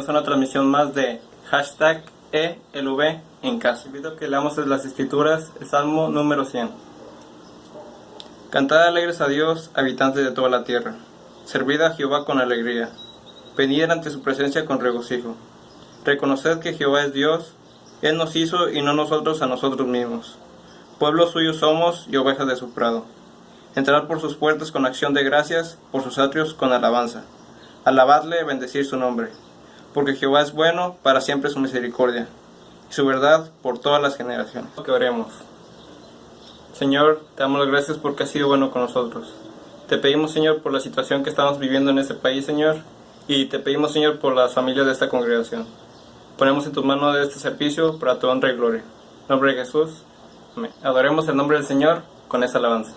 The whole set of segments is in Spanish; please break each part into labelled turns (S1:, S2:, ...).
S1: bienvenidos a una transmisión más de hashtag ELV en casa. Invito a que leamos desde las escrituras el Salmo número 100. Cantad alegres a Dios, habitantes de toda la tierra. Servid a Jehová con alegría. Venid ante su presencia con regocijo. Reconoced que Jehová es Dios. Él nos hizo y no nosotros a nosotros mismos. Pueblo suyo somos y ovejas de su prado. Entrad por sus puertas con acción de gracias, por sus atrios con alabanza. Alabadle, bendecid su nombre. Porque Jehová es bueno, para siempre su misericordia, y su verdad por todas las generaciones. Que oremos. Señor, te damos las gracias porque has sido bueno con nosotros. Te pedimos, Señor, por la situación que estamos viviendo en este país, Señor, y te pedimos, Señor, por las familias de esta congregación. Ponemos en tus manos de este servicio para tu honra y gloria. En nombre de Jesús, amén. Adoremos el nombre del Señor con esta alabanza.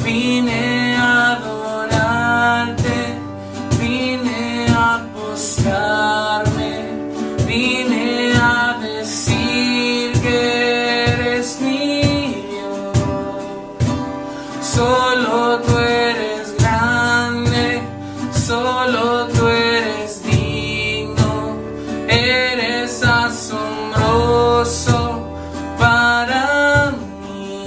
S2: Vine a adorarte, vine a postrarme, vine a decir que eres mío. Solo tú eres grande, solo tú eres digno, eres asombroso para mí.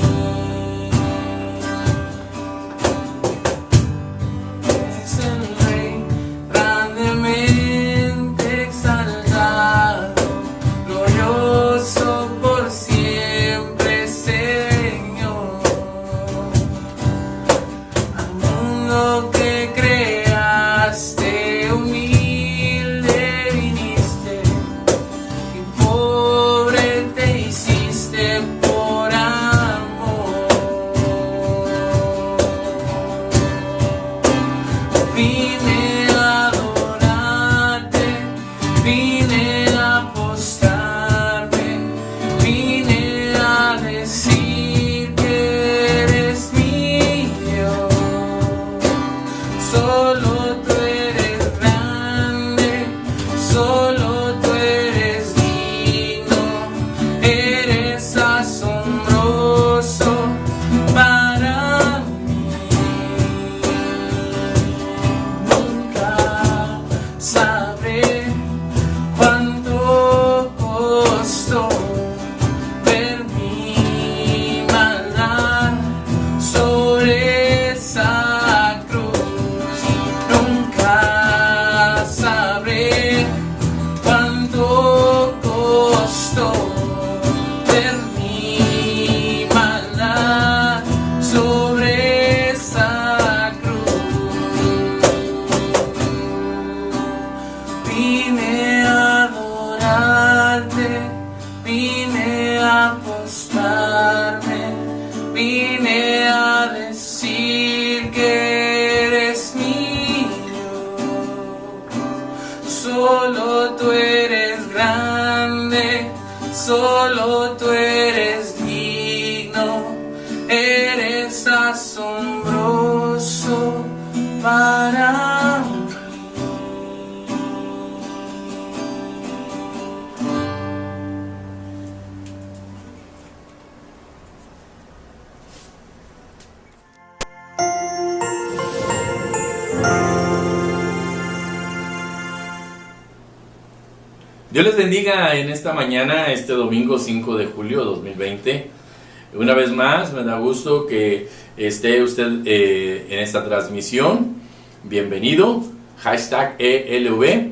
S2: Vine a adorarte, vine a postrarme, vine a decir que eres mío. Solo tú eres grande, solo tú eres digno, eres asombroso para mí. Sabré cuánto costó ver mi maldad sobre esa cruz. Nunca sabré cuánto costó ver mi maldad sobre esa cruz. Vine a adorarte, vine a postrarme, vine a decir que eres mío. Solo tú eres grande, solo tú eres digno, eres asombroso para mí.
S3: Dios les bendiga en esta mañana, este domingo 5 de julio de 2020. Una vez más, me da gusto que esté usted en esta transmisión. Bienvenido, hashtag ELV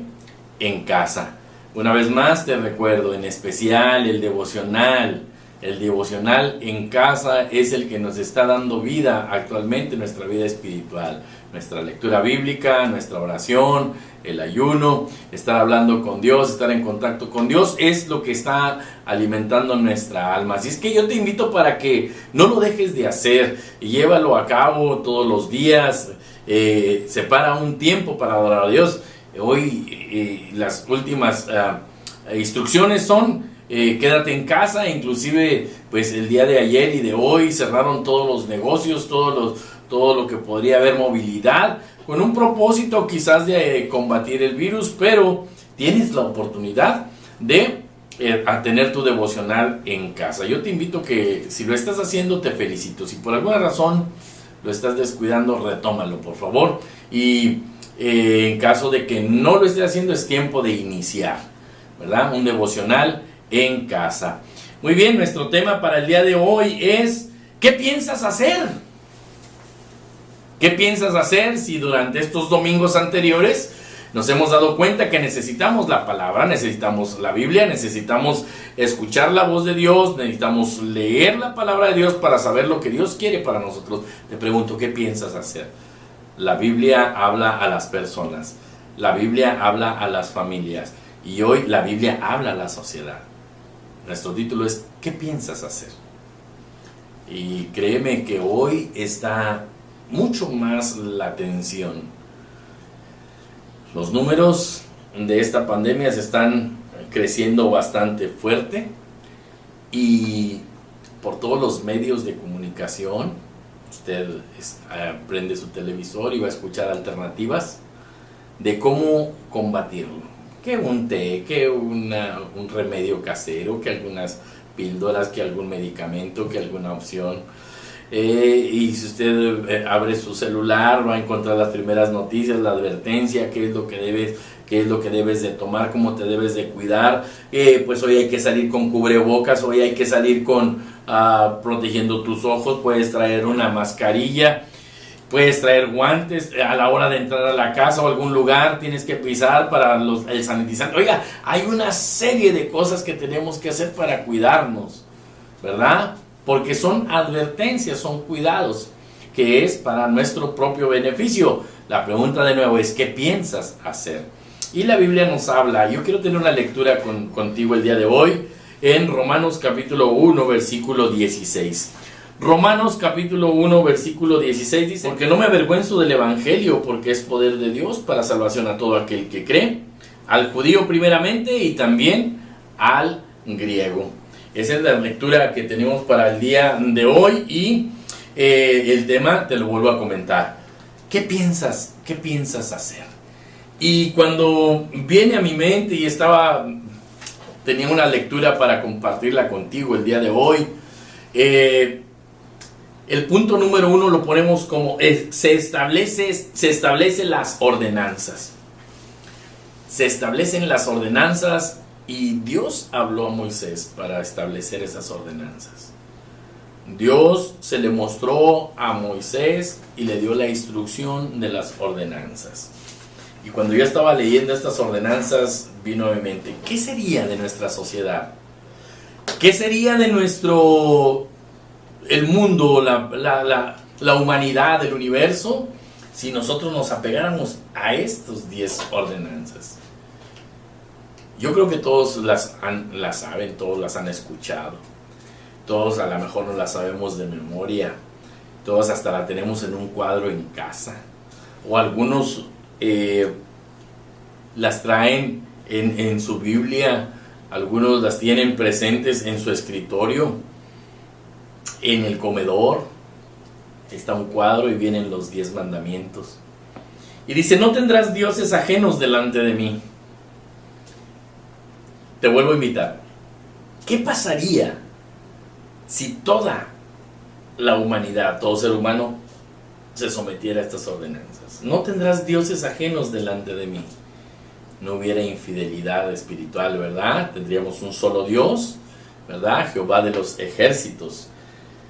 S3: en casa. Una vez más te recuerdo, en especial el devocional El devocional en casa es el que nos está dando vida actualmente, nuestra vida espiritual, nuestra lectura bíblica, nuestra oración, el ayuno, estar hablando con Dios, estar en contacto con Dios, es lo que está alimentando nuestra alma. Así es que yo te invito para que no lo dejes de hacer y llévalo a cabo todos los días. Separa un tiempo para adorar a Dios. Hoy las últimas instrucciones son quédate en casa. Inclusive pues el día de ayer y de hoy cerraron todos los negocios, todo lo que podría haber movilidad, con un propósito quizás de combatir el virus, pero tienes la oportunidad de tener tu devocional en casa. Yo te invito que si lo estás haciendo, te felicito. Si por alguna razón lo estás descuidando, retómalo por favor. Y en caso de que no lo estés haciendo, es tiempo de iniciar, ¿verdad? Un devocional en casa. Muy bien, nuestro tema para el día de hoy es ¿qué piensas hacer? ¿Qué piensas hacer si durante estos domingos anteriores nos hemos dado cuenta que necesitamos la palabra, necesitamos la Biblia, necesitamos escuchar la voz de Dios, necesitamos leer la palabra de Dios para saber lo que Dios quiere para nosotros? Te pregunto, ¿qué piensas hacer? La Biblia habla a las personas, la Biblia habla a las familias y hoy la Biblia habla a la sociedad. Nuestro título es ¿qué piensas hacer? Y créeme que hoy está mucho más la atención. Los números de esta pandemia se están creciendo bastante fuerte y por todos los medios de comunicación usted prende su televisor y va a escuchar alternativas de cómo combatirlo. Que un té, que un remedio casero, que algunas píldoras, que algún medicamento, que alguna opción. Y si usted abre su celular, va a encontrar las primeras noticias, la advertencia, qué es lo que debes de tomar, cómo te debes de cuidar. Pues hoy hay que salir con cubrebocas, hoy hay que salir con protegiendo tus ojos, puedes traer una mascarilla, puedes traer guantes a la hora de entrar a la casa o algún lugar, tienes que pisar para el sanitizante. Oiga, hay una serie de cosas que tenemos que hacer para cuidarnos, ¿verdad? Porque son advertencias, son cuidados, que es para nuestro propio beneficio. La pregunta de nuevo es, ¿qué piensas hacer? Y la Biblia nos habla. Yo quiero tener una lectura contigo el día de hoy en Romanos capítulo 1, versículo 16. Romanos capítulo 1, versículo 16 dice: porque no me avergüenzo del evangelio, porque es poder de Dios para salvación a todo aquel que cree, al judío primeramente y también al griego. Esa es la lectura que tenemos para el día de hoy y el tema te lo vuelvo a comentar. ¿Qué piensas hacer? Y cuando viene a mi mente y tenía una lectura para compartirla contigo el día de hoy, el punto número 1 lo ponemos como se establecen las ordenanzas. Se establecen las ordenanzas. Y Dios habló a Moisés para establecer esas ordenanzas. Dios se le mostró a Moisés y le dio la instrucción de las ordenanzas. Y cuando yo estaba leyendo estas ordenanzas, vino a mi mente, ¿qué sería de nuestra sociedad? ¿Qué sería de el mundo, la humanidad, el universo, si nosotros nos apegáramos a estos 10 ordenanzas? Yo creo que todos las saben, todos las han escuchado. Todos a lo mejor no las sabemos de memoria. Todos hasta la tenemos en un cuadro en casa. O algunos las traen en su Biblia. Algunos las tienen presentes en su escritorio. En el comedor está un cuadro y vienen los 10 mandamientos. Y dice: no tendrás dioses ajenos delante de mí. Te vuelvo a invitar. ¿Qué pasaría si toda la humanidad, todo ser humano, se sometiera a estas ordenanzas? No tendrás dioses ajenos delante de mí. No hubiera infidelidad espiritual, ¿verdad? Tendríamos un solo Dios, ¿verdad? Jehová de los ejércitos.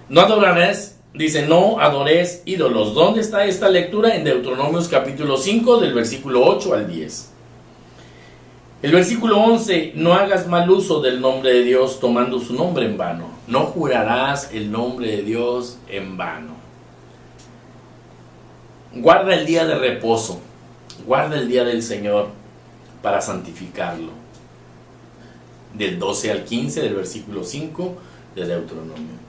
S3: No adorarás, dice, no adoréis ídolos. ¿Dónde está esta lectura? En Deuteronomios capítulo 5, del versículo 8 al 10. El versículo 11, no hagas mal uso del nombre de Dios tomando su nombre en vano. No jurarás el nombre de Dios en vano. Guarda el día de reposo. Guarda el día del Señor para santificarlo. Del 12 al 15 del versículo 5 de Deuteronomio.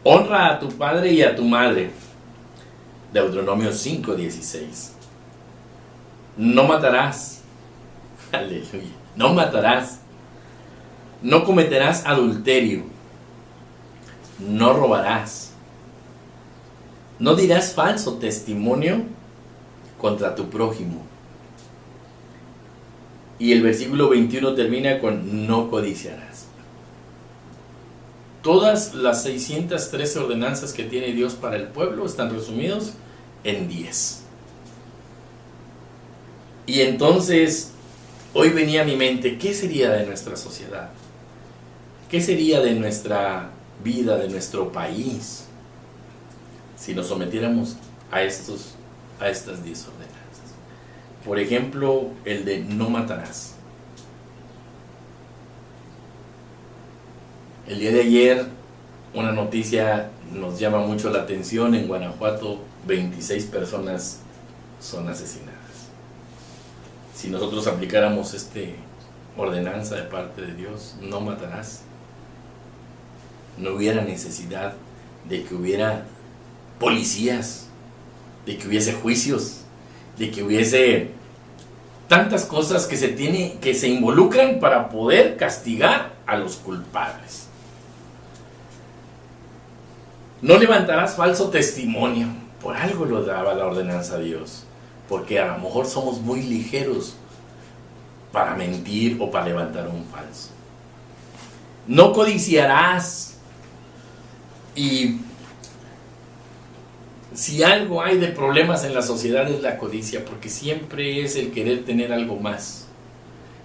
S3: Honra a tu padre y a tu madre. Deuteronomio 5:16. No matarás. Aleluya. No matarás. No cometerás adulterio. No robarás. No dirás falso testimonio contra tu prójimo. Y el versículo 21 termina con no codiciarás. Todas las 613 ordenanzas que tiene Dios para el pueblo están resumidos en 10. Y entonces, hoy venía a mi mente, ¿qué sería de nuestra sociedad? ¿Qué sería de nuestra vida, de nuestro país, si nos sometiéramos a estas 10 ordenanzas? Por ejemplo, el de no matarás. El día de ayer, una noticia nos llama mucho la atención. En Guanajuato, 26 personas son asesinadas. Si nosotros aplicáramos esta ordenanza de parte de Dios, no matarás, no hubiera necesidad de que hubiera policías, de que hubiese juicios, de que hubiese tantas cosas que se involucran para poder castigar a los culpables. No levantarás falso testimonio. Por algo lo daba la ordenanza a Dios, porque a lo mejor somos muy ligeros para mentir o para levantar un falso. No codiciarás. Y si algo hay de problemas en la sociedad es la codicia, porque siempre es el querer tener algo más,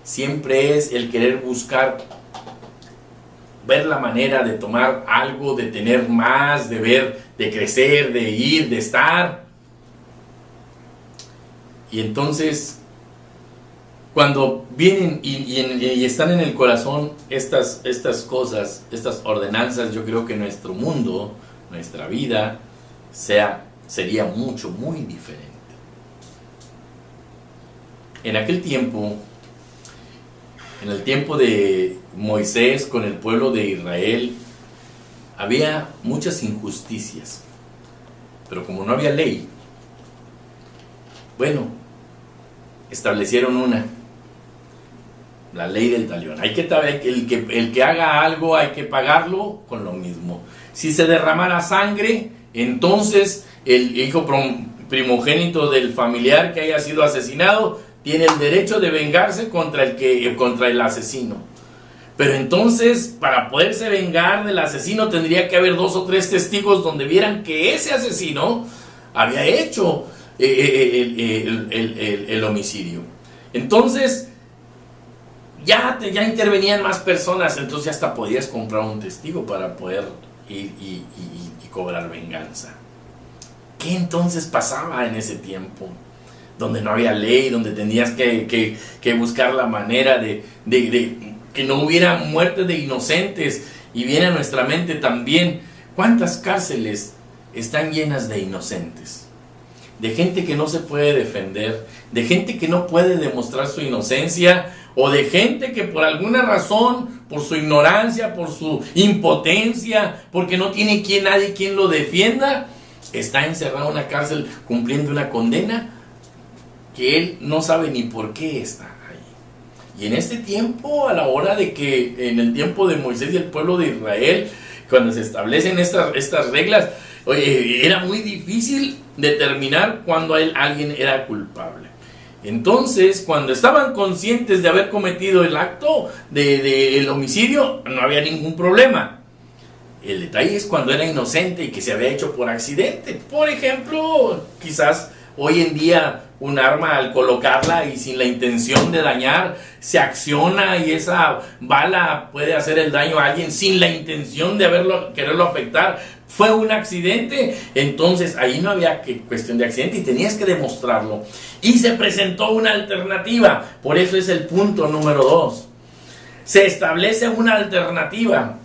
S3: siempre es el querer buscar, ver la manera de tomar algo, de tener más, de ver, de crecer, de ir, de estar. Y entonces, cuando vienen y están en el corazón estas cosas, estas ordenanzas, yo creo que nuestro mundo, nuestra vida, sería muy diferente. En aquel tiempo, en el tiempo de Moisés con el pueblo de Israel, había muchas injusticias, pero como no había ley, bueno, establecieron la ley del talión. El que haga algo hay que pagarlo con lo mismo. Si se derramara sangre, entonces el hijo primogénito del familiar que haya sido asesinado tiene el derecho de vengarse contra el asesino. Pero entonces, para poderse vengar del asesino, tendría que haber 2 o 3 testigos donde vieran que ese asesino había hecho el homicidio. Entonces ya intervenían más personas, entonces ya hasta podías comprar un testigo para poder ir y cobrar venganza. ¿Qué entonces pasaba en ese tiempo? Donde no había ley, donde tenías que buscar la manera de que no hubiera muerte de inocentes. Y viene a nuestra mente también, ¿cuántas cárceles están llenas de inocentes? De gente que no se puede defender, de gente que no puede demostrar su inocencia, o de gente que por alguna razón, por su ignorancia, por su impotencia, porque no tiene nadie quien lo defienda, está encerrado en una cárcel cumpliendo una condena que él no sabe ni por qué está ahí. Y en este tiempo, a la hora de que, en el tiempo de Moisés y el pueblo de Israel, cuando se establecen estas reglas, era muy difícil determinar cuando alguien era culpable. Entonces, cuando estaban conscientes de haber cometido el acto del homicidio, no había ningún problema. El detalle es cuando era inocente y que se había hecho por accidente. Por ejemplo, quizás hoy en día un arma, al colocarla y sin la intención de dañar, se acciona y esa bala puede hacer el daño a alguien sin la intención de quererlo afectar. Fue un accidente, entonces ahí no había cuestión de accidente y tenías que demostrarlo. Y se presentó una alternativa, por eso es el punto número 2. Se establece una alternativa.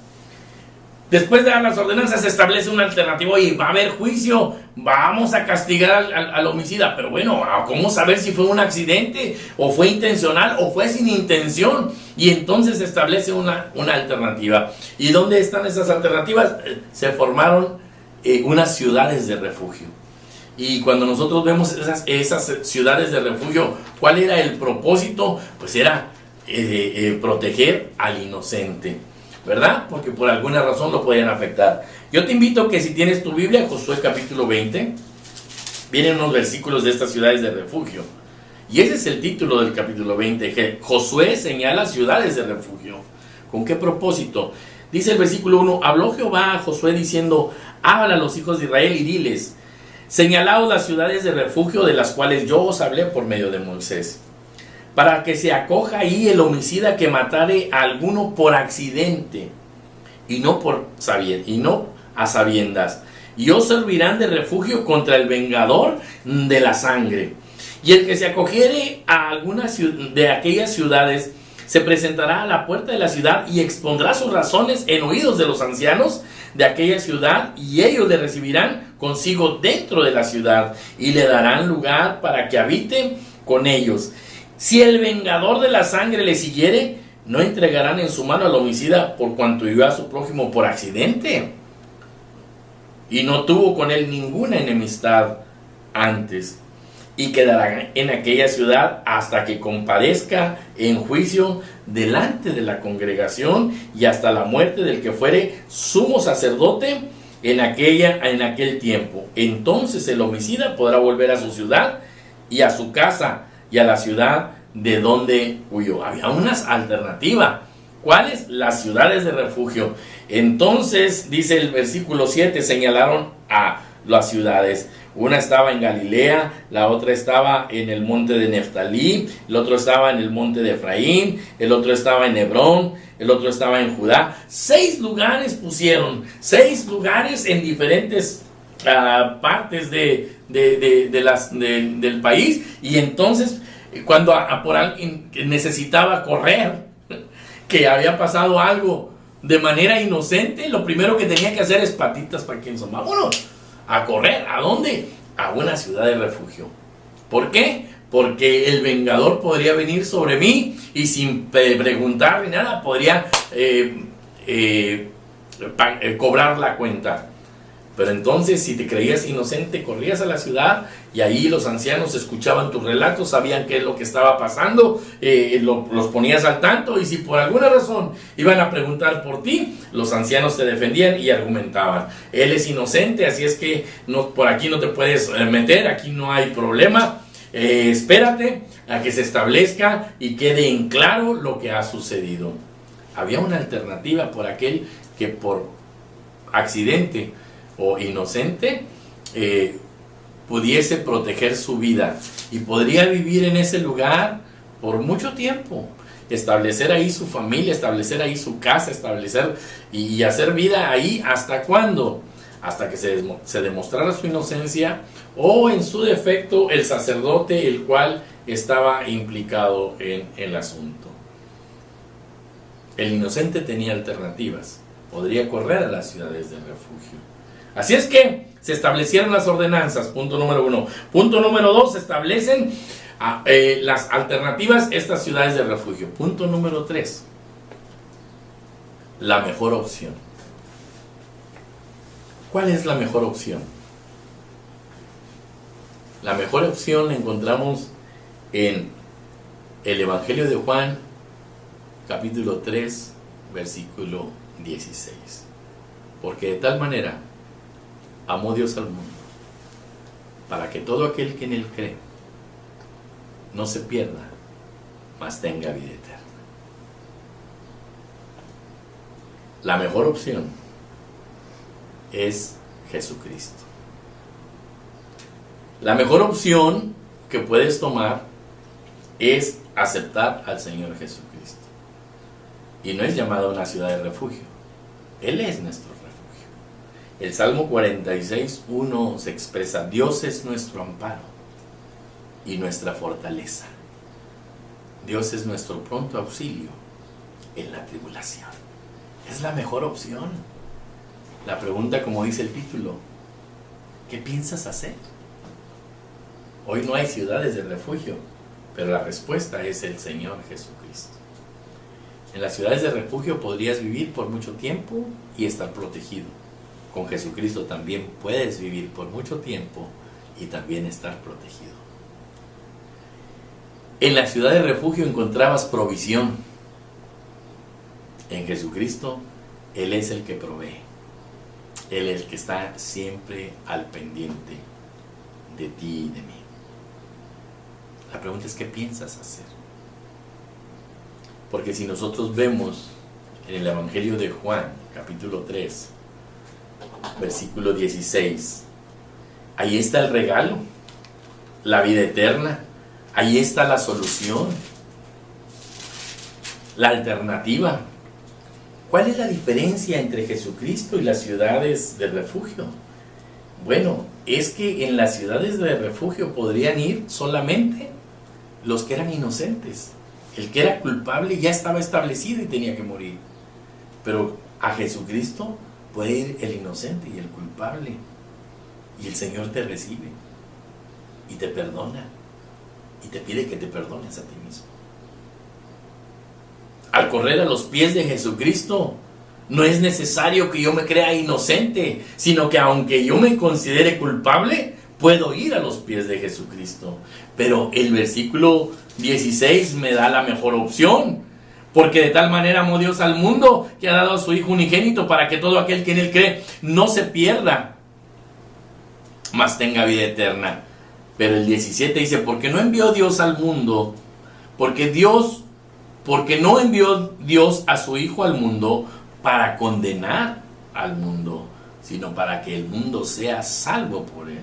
S3: Después de dar las ordenanzas se establece una alternativa. Oye, va a haber juicio, vamos a castigar al homicida. Pero bueno, ¿cómo saber si fue un accidente o fue intencional o fue sin intención? Y entonces se establece una alternativa. ¿Y dónde están esas alternativas? Se formaron unas ciudades de refugio. Y cuando nosotros vemos esas ciudades de refugio, ¿cuál era el propósito? Pues era proteger al inocente, ¿verdad? Porque por alguna razón lo podían afectar. Yo te invito a que si tienes tu Biblia, Josué capítulo 20, vienen unos versículos de estas ciudades de refugio. Y ese es el título del capítulo 20, que Josué señala ciudades de refugio. ¿Con qué propósito? Dice el versículo 1, habló Jehová a Josué diciendo, habla a los hijos de Israel y diles, señalaos las ciudades de refugio de las cuales yo os hablé por medio de Moisés, para que se acoja ahí el homicida que matare a alguno por accidente y no a sabiendas, y os servirán de refugio contra el vengador de la sangre. Y el que se acogiere a alguna de aquellas ciudades se presentará a la puerta de la ciudad y expondrá sus razones en oídos de los ancianos de aquella ciudad, y ellos le recibirán consigo dentro de la ciudad y le darán lugar para que habite con ellos. Si el vengador de la sangre le siguiere, no entregarán en su mano al homicida por cuanto hirió a su prójimo por accidente y no tuvo con él ninguna enemistad antes, y quedará en aquella ciudad hasta que comparezca en juicio delante de la congregación y hasta la muerte del que fuere sumo sacerdote en aquel tiempo. Entonces el homicida podrá volver a su ciudad y a su casa y a la ciudad de donde huyó. Había unas alternativas. ¿Cuáles? Las ciudades de refugio. Entonces, dice el versículo 7, señalaron a las ciudades. Una estaba en Galilea, la otra estaba en el monte de Neftalí, el otro estaba en el monte de Efraín, el otro estaba en Hebrón, el otro estaba en Judá. 6 lugares pusieron, 6 lugares en diferentes partes del país. Y entonces, cuando por alguien que necesitaba correr, que había pasado algo de manera inocente, lo primero que tenía que hacer es patitas para quien son. Vámonos a correr. ¿A dónde? A una ciudad de refugio. ¿Por qué? Porque el vengador podría venir sobre mí y sin preguntar ni nada podría cobrar la cuenta. Pero entonces, si te creías inocente, corrías a la ciudad y ahí los ancianos escuchaban tus relatos, sabían qué es lo que estaba pasando, los ponías al tanto, y si por alguna razón iban a preguntar por ti, los ancianos te defendían y argumentaban. Él es inocente, así es que por aquí no te puedes meter, aquí no hay problema. Espérate a que se establezca y quede en claro lo que ha sucedido. Había una alternativa por aquel que por accidente o inocente pudiese proteger su vida y podría vivir en ese lugar por mucho tiempo, establecer ahí su familia, establecer ahí su casa, establecer y hacer vida ahí. ¿Hasta cuándo? Hasta que se demostrara su inocencia, o en su defecto el sacerdote el cual estaba implicado en el asunto. El inocente tenía alternativas, podría correr a las ciudades de refugio. Así es que se establecieron las ordenanzas, punto número 1. Punto número 2, se establecen las alternativas, estas ciudades de refugio. Punto número 3, la mejor opción. ¿Cuál es la mejor opción? La mejor opción la encontramos en el Evangelio de Juan, capítulo 3, versículo 16. Porque de tal manera amó Dios al mundo, para que todo aquel que en él cree no se pierda, mas tenga vida eterna. La mejor opción es Jesucristo. La mejor opción que puedes tomar es aceptar al Señor Jesucristo. Y no es llamado a una ciudad de refugio. Él es nuestro refugio. El Salmo 46:1 se expresa: Dios es nuestro amparo y nuestra fortaleza. Dios es nuestro pronto auxilio en la tribulación. Es la mejor opción. La pregunta, como dice el título, ¿qué piensas hacer? Hoy no hay ciudades de refugio, pero la respuesta es el Señor Jesucristo. En las ciudades de refugio podrías vivir por mucho tiempo y estar protegido. Con Jesucristo también puedes vivir por mucho tiempo y también estar protegido. En la ciudad de refugio encontrabas provisión. En Jesucristo, Él es el que provee. Él es el que está siempre al pendiente de ti y de mí. La pregunta es, ¿qué piensas hacer? Porque si nosotros vemos en el Evangelio de Juan, capítulo 3, versículo 16, ahí está el regalo, la vida eterna, ahí está la solución, la alternativa. ¿Cuál es la diferencia entre Jesucristo y las ciudades de refugio? Bueno, es que en las ciudades de refugio podrían ir solamente los que eran inocentes. El que era culpable ya estaba establecido y tenía que morir. Pero a Jesucristo puede ir el inocente y el culpable. Y el Señor te recibe y te perdona y te pide que te perdones a ti mismo. Al correr a los pies de Jesucristo, no es necesario que yo me crea inocente, sino que aunque yo me considere culpable, puedo ir a los pies de Jesucristo. Pero el versículo 16 me da la mejor opción. Porque de tal manera amó Dios al mundo, que ha dado a su Hijo unigénito, para que todo aquel que en Él cree no se pierda, mas tenga vida eterna. Pero el 17 dice, porque no envió Dios al mundo, porque no envió Dios a su Hijo al mundo para condenar al mundo, sino para que el mundo sea salvo por Él.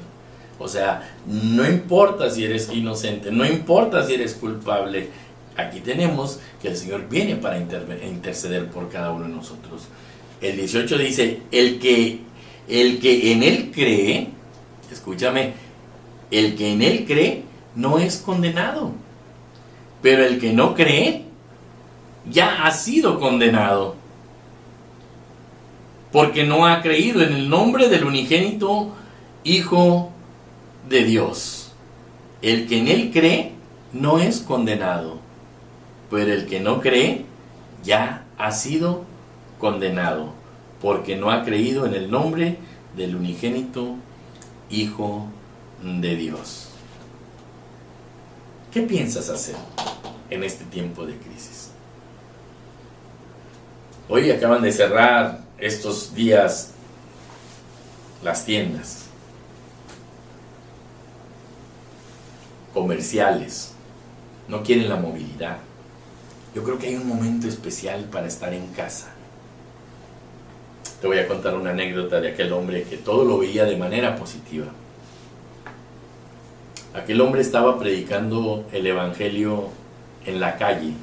S3: O sea, no importa si eres inocente, no importa si eres culpable. Aquí tenemos que el Señor viene para interceder por cada uno de nosotros. El 18 dice, el que en Él cree, escúchame, el que en Él cree no es condenado, pero el que no cree ya ha sido condenado, porque no ha creído en el nombre del unigénito Hijo de Dios. El que en Él cree no es condenado, pero el que no cree ya ha sido condenado, porque no ha creído en el nombre del unigénito Hijo de Dios. ¿Qué piensas hacer en este tiempo de crisis? Hoy acaban de cerrar estos días las tiendas comerciales, no quieren la movilidad. Yo creo que hay un momento especial para estar en casa. Te voy a contar una anécdota de aquel hombre que todo lo veía de manera positiva. Aquel hombre estaba predicando el evangelio en la calle.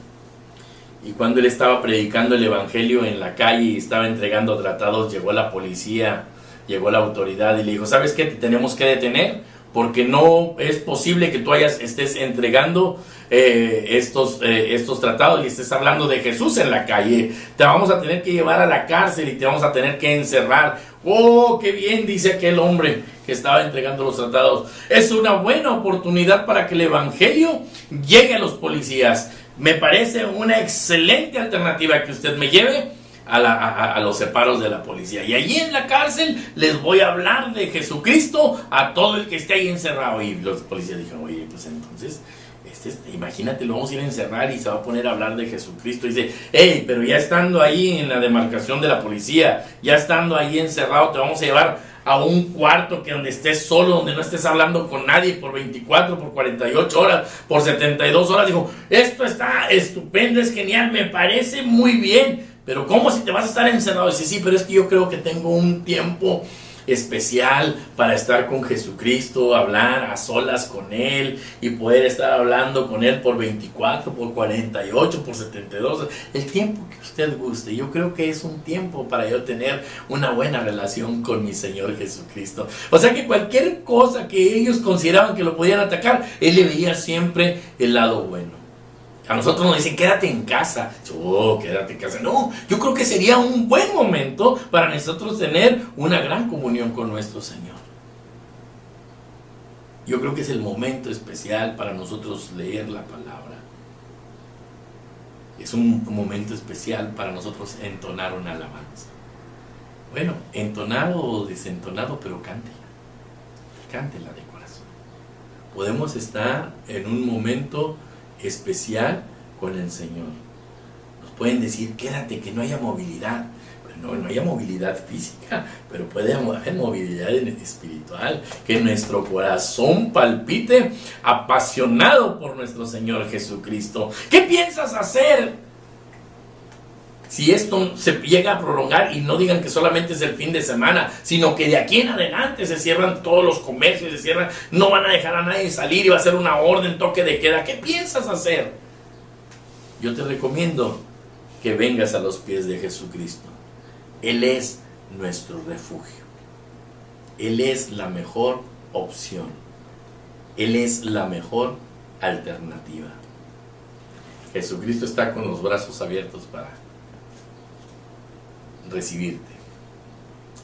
S3: Y cuando él estaba predicando el evangelio en la calle y estaba entregando tratados, llegó la policía, llegó la autoridad y le dijo, ¿sabes qué? Te tenemos que detener porque no es posible que tú estés entregando estos tratados y estés hablando de Jesús en la calle. Te vamos a tener que llevar a la cárcel y te vamos a tener que encerrar. ¡Oh, qué bien! Dice aquel hombre que estaba entregando los tratados. Es una buena oportunidad para que el evangelio llegue a los policías. Me parece una excelente alternativa que usted me lleve a los separos de la policía. Y allí en la cárcel les voy a hablar de Jesucristo a todo el que esté ahí encerrado. Y los policías dijeron, oye, pues entonces, imagínate, lo vamos a ir a encerrar y se va a poner a hablar de Jesucristo. Y dice, hey, pero ya estando ahí en la demarcación de la policía, ya estando ahí encerrado, te vamos a llevar a un cuarto que donde estés solo, donde no estés hablando con nadie por 24, por 48 horas, por 72 horas. Dijo, esto está estupendo, es genial, me parece muy bien, pero ¿cómo si te vas a estar encerrado? Dice, sí, pero es que yo creo que tengo un tiempo especial para estar con Jesucristo, hablar a solas con Él y poder estar hablando con Él por 24, por 48, por 72, el tiempo que usted guste. Yo creo que es un tiempo para yo tener una buena relación con mi Señor Jesucristo. O sea que cualquier cosa que ellos consideraban que lo podían atacar, Él le veía siempre el lado bueno. A nosotros nos dicen, quédate en casa. Oh, quédate en casa. No, yo creo que sería un buen momento para nosotros tener una gran comunión con nuestro Señor. Yo creo que es el momento especial para nosotros leer la palabra. Es un momento especial para nosotros entonar una alabanza. Bueno, entonado o desentonado, pero cántela. Cántela de corazón. Podemos estar en un momento especial con el Señor. Nos pueden decir, quédate, que no haya movilidad. Pero no haya movilidad física, pero puede haber movilidad espiritual. Que nuestro corazón palpite apasionado por nuestro Señor Jesucristo. ¿Qué piensas hacer si esto se llega a prolongar? Y no digan que solamente es el fin de semana, sino que de aquí en adelante se cierran todos los comercios, se cierran, no van a dejar a nadie salir y va a ser una orden, toque de queda. ¿Qué piensas hacer? Yo te recomiendo que vengas a los pies de Jesucristo. Él es nuestro refugio. Él es la mejor opción. Él es la mejor alternativa. Jesucristo está con los brazos abiertos para recibirte,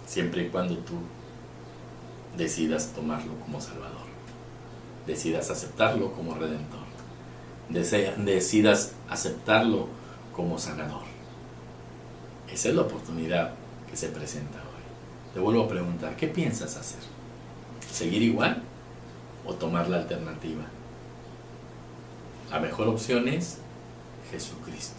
S3: siempre y cuando tú decidas tomarlo como Salvador, decidas aceptarlo como Redentor, decidas aceptarlo como sanador. Esa es la oportunidad que se presenta hoy. Te vuelvo a preguntar, ¿qué piensas hacer? ¿Seguir igual o tomar la alternativa? La mejor opción es Jesucristo.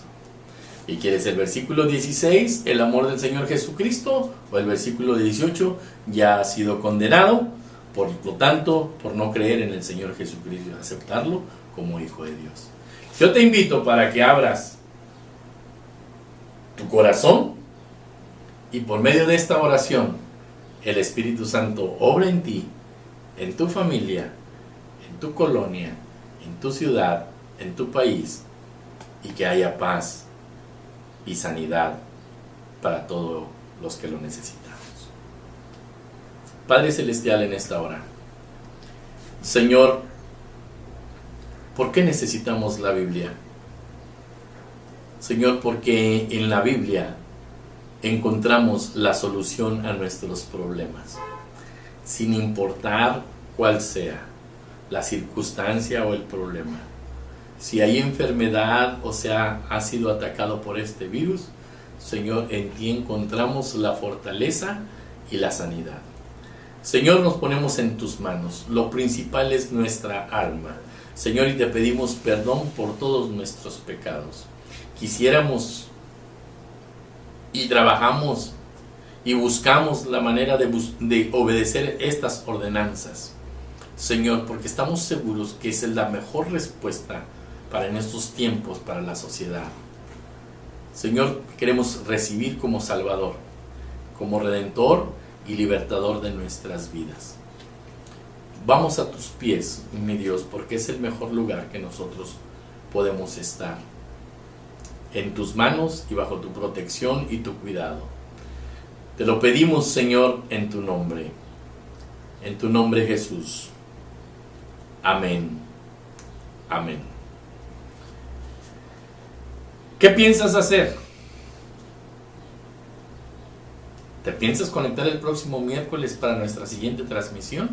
S3: ¿Y quieres el versículo 16, el amor del Señor Jesucristo? ¿O el versículo 18, ya ha sido condenado, por lo tanto, por no creer en el Señor Jesucristo y aceptarlo como Hijo de Dios? Yo te invito para que abras tu corazón y por medio de esta oración el Espíritu Santo obra en ti, en tu familia, en tu colonia, en tu ciudad, en tu país, y que haya paz y sanidad para todos los que lo necesitamos. Padre Celestial, en esta hora, Señor, ¿por qué necesitamos la Biblia? Señor, porque en la Biblia encontramos la solución a nuestros problemas, sin importar cuál sea la circunstancia o el problema. Si hay enfermedad o sea, ha sido atacado por este virus, Señor, en ti encontramos la fortaleza y la sanidad. Señor, nos ponemos en tus manos. Lo principal es nuestra alma. Señor, y te pedimos perdón por todos nuestros pecados. Quisiéramos y trabajamos y buscamos la manera de obedecer estas ordenanzas, Señor, porque estamos seguros que esa es la mejor respuesta para en estos tiempos, para la sociedad. Señor, queremos recibir como Salvador, como Redentor y Libertador de nuestras vidas. Vamos a tus pies, mi Dios, porque es el mejor lugar que nosotros podemos estar. En tus manos y bajo tu protección y tu cuidado. Te lo pedimos, Señor, en tu nombre. En tu nombre, Jesús. Amén. Amén. ¿Qué piensas hacer? ¿Te piensas conectar el próximo miércoles para nuestra siguiente transmisión?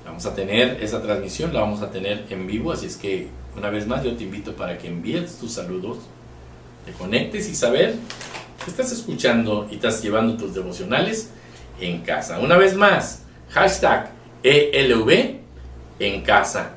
S3: Vamos a tener esa transmisión, la vamos a tener en vivo, así es que una vez más yo te invito para que envíes tus saludos, te conectes y saber que estás escuchando y estás llevando tus devocionales en casa. Una vez más, hashtag ELV en casa.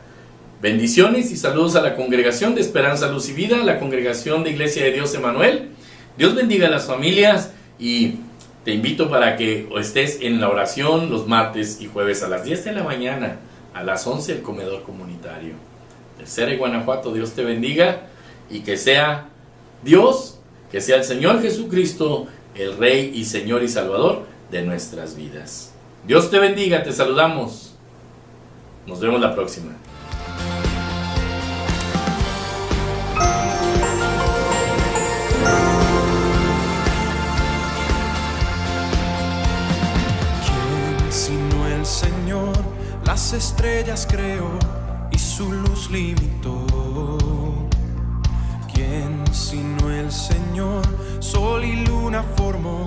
S3: Bendiciones y saludos a la congregación de Esperanza, Luz y Vida, la congregación de Iglesia de Dios Emanuel. Dios bendiga a las familias y te invito para que estés en la oración los martes y jueves a las 10 de la mañana, a las 11 el comedor comunitario. Tercera y Guanajuato, Dios te bendiga y que sea Dios, que sea el Señor Jesucristo, el Rey y Señor y Salvador de nuestras vidas. Dios te bendiga, te saludamos. Nos vemos la próxima.
S2: Las estrellas creó y su luz limitó.
S4: sino el Señor? Sol y luna formó,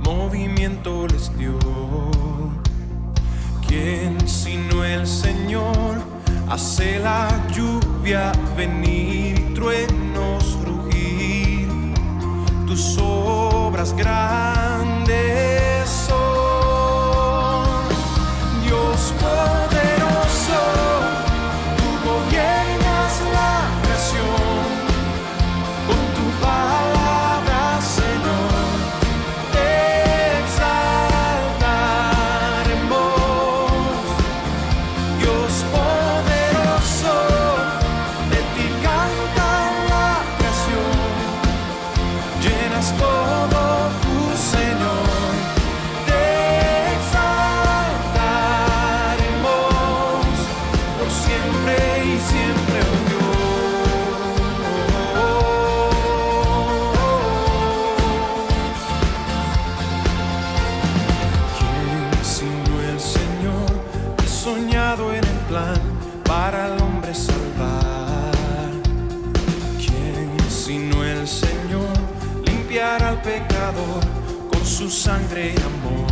S4: movimiento les dio. ¿Quién sino el Señor hace la lluvia venir y truenos rugir? Tus obras grandes son, Dios poderoso, tú gobiernas la creación. Con tu palabra, Señor, te exaltaremos. Dios poderoso, de ti canta la creación. Llenas todo tu Señor, te exaltaremos por siempre y siempre, oh Dios. ¿Quién sino el Señor ha soñado en el plan para el hombre salvar? ¿Quién sino el Señor limpiar al pecador con su sangre y amor?